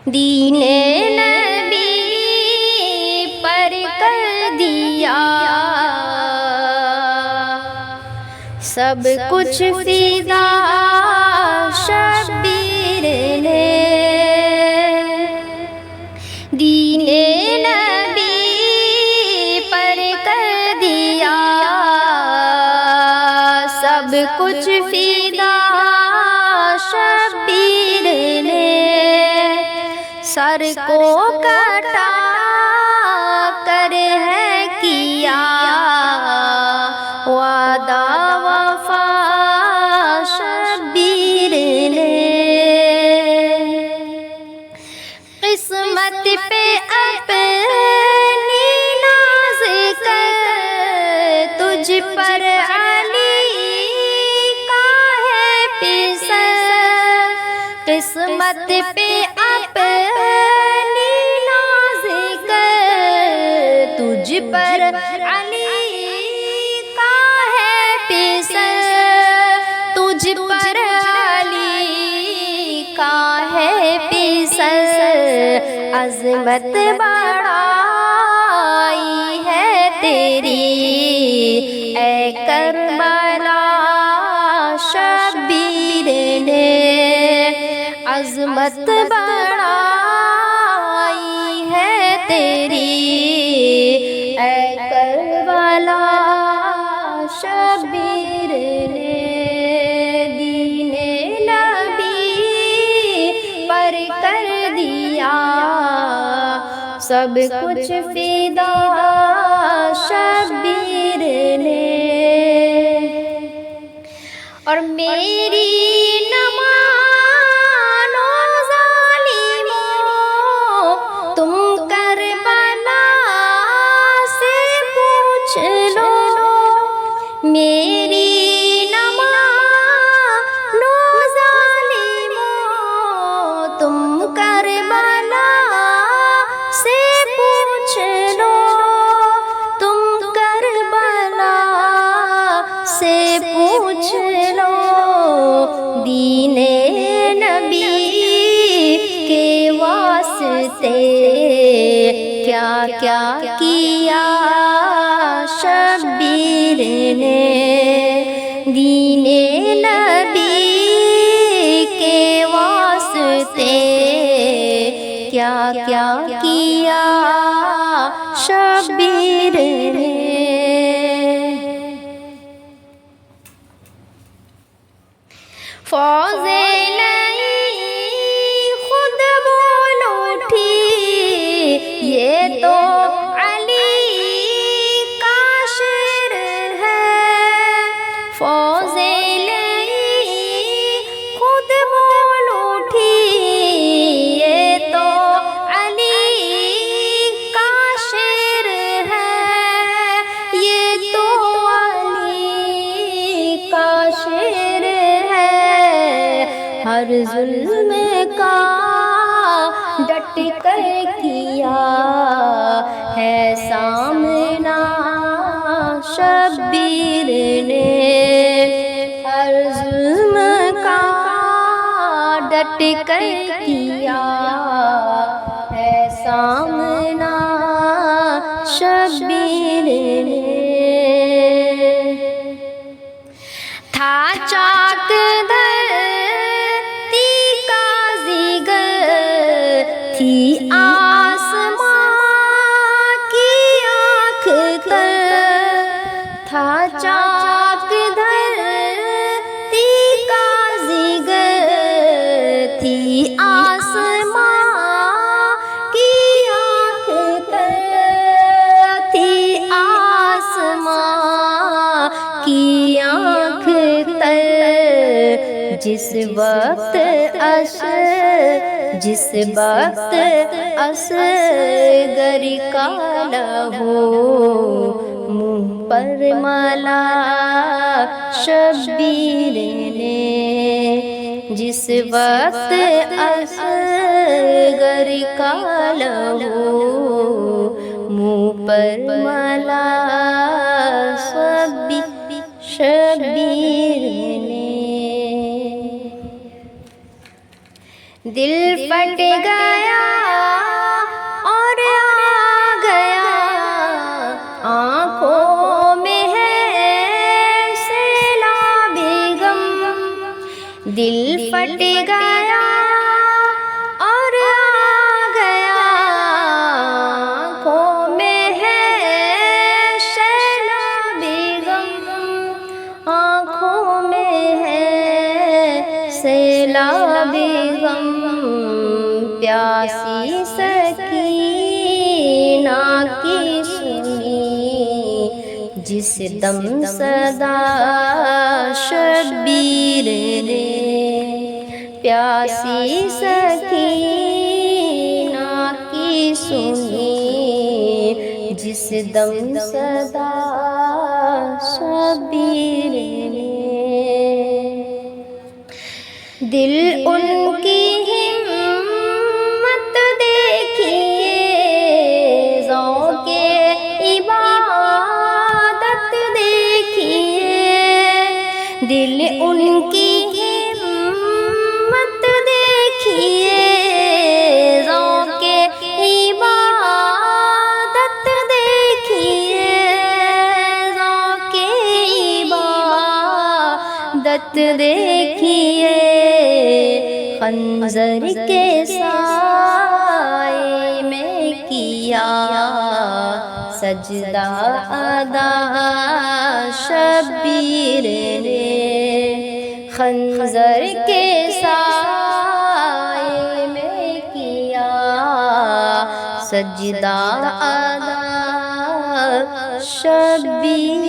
دین نبی پر کر دیا سب کچھ فدا شبیر نے، دین نبی پر کر دیا سب کچھ فدا شبیر نے، سر کو کٹا کر ہے کیا وعدہ وفا شبیر نے، قسمت پہ اپنی ناز کر تجھ پر علی کا ہے پسر، قسمت پہ اپنی ناز کر تجھ پر علی کا ہے پسر، تجھ پر علی کا ہے پسر، عظمت بڑائی ہے تیری اے کربلا شبیر نے، عظمت بڑائی ہے تیری اے کربلا شبیر نے، دین نبی پر کر دیا سب کچھ فدا شبیر نے، اور میری میری نمانو ظالموں تم کربلا سے پوچھ لو، تم کربلا سے پوچھ لو، دین نبی کے واسطے کیا کیا کیا شبیر نے، دین نبی کے واسطے کیا کیا کیا شبیر نے، فوز نہیں خود بول اٹھی یہ تو فوز خود بول اٹھی یہ تو علی کا شعر ہے، یہ تو علی کا شعر ہے، ہر ظلم کا ڈٹ کر کیا ہے سامنا شبیر نے، ہر ظلم کا ڈٹ کر کیا ہے سامنا شبیر نے، تھا چاک دھرتی کا جگر تھی آسمان کی آنکھ تر، تھا چاک دھرتی کا جگر تھی آسمان کی آنکھ تر، تھی آسمان کی آنکھ تر، جس وقت اصغر کا لہو منہ پر ملا شبیر نے، جس وقت اصغر کا لہو منہ پر ملا شبیر نے، دل پھٹ گیا اور آ گیا، آنکھوں میں ہے سیلابِ غم، دل پھٹ گیا اور آ گیا، آنکھوں میں ہے سیلابِ غم، آنکھوں میں ہے سیلابِ غم، پیاسی سکینہ کی سنی جس دم صدا شبیر نے، پیاسی سکینہ کی سنی جس دم صدا شبیر نے، دل ان کی ہمت دیکھیے، ذوق عبادت دیکھیے، دل ان کی ہمت دیکھیے، ذوق عبادت دیکھیے، ذوق عبادت دیکھیے، خنجر کے سائے میں کیا سجدہ ادا شبیر نے، خنجر کے سائے میں کیا سجدہ ادا شبیر